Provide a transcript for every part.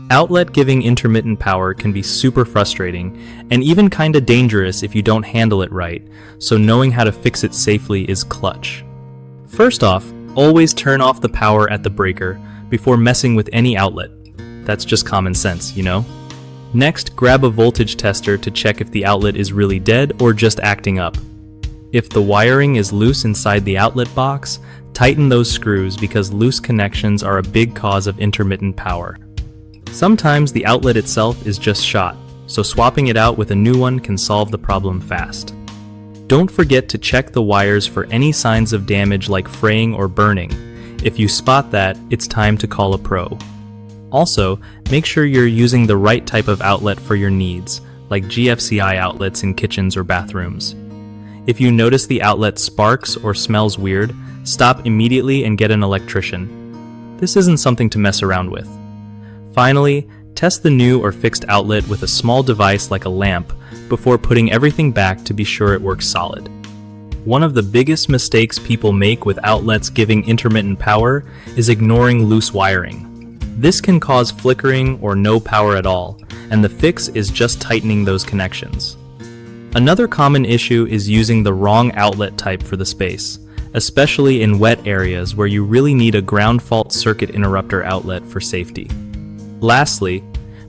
Outlet giving intermittent power can be super frustrating and even kinda dangerous if you don't handle it right, so knowing how to fix it safely is clutch. First off, always turn off the power at the breaker before messing with any outlet. That's just common sense, you know? Next, grab a voltage tester to check if the outlet is really dead or just acting up. If the wiring is loose inside the outlet box, tighten those screws because loose connections are a big cause of intermittent power. Sometimes the outlet itself is just shot, so swapping it out with a new one can solve the problem fast. Don't forget to check the wires for any signs of damage like fraying or burning. If you spot that, it's time to call a pro. Also, make sure you're using the right type of outlet for your needs, like GFCI outlets in kitchens or bathrooms. If you notice the outlet sparks or smells weird, stop immediately and get an electrician. This isn't something to mess around with. Finally, test the new or fixed outlet with a small device like a lamp before putting everything back to be sure it works solid. One of the biggest mistakes people make with outlets giving intermittent power is ignoring loose wiring. This can cause flickering or no power at all, and the fix is just tightening those connections. Another common issue is using the wrong outlet type for the space, especially in wet areas where you really need a ground fault circuit interrupter outlet for safety. Lastly,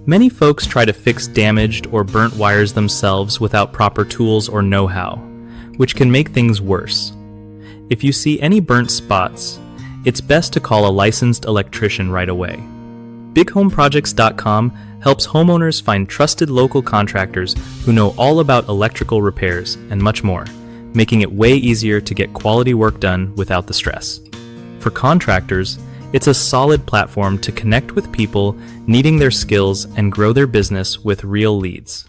many folks try to fix damaged or burnt wires themselves without proper tools or know-how, which can make things worse. If you see any burnt spots, it's best to call a licensed electrician right away. BigHomeProjects.com helps homeowners find trusted local contractors who know all about electrical repairs and much more, making it way easier to get quality work done without the stress. For contractors, it's a solid platform to connect with people needing their skills and grow their business with real leads.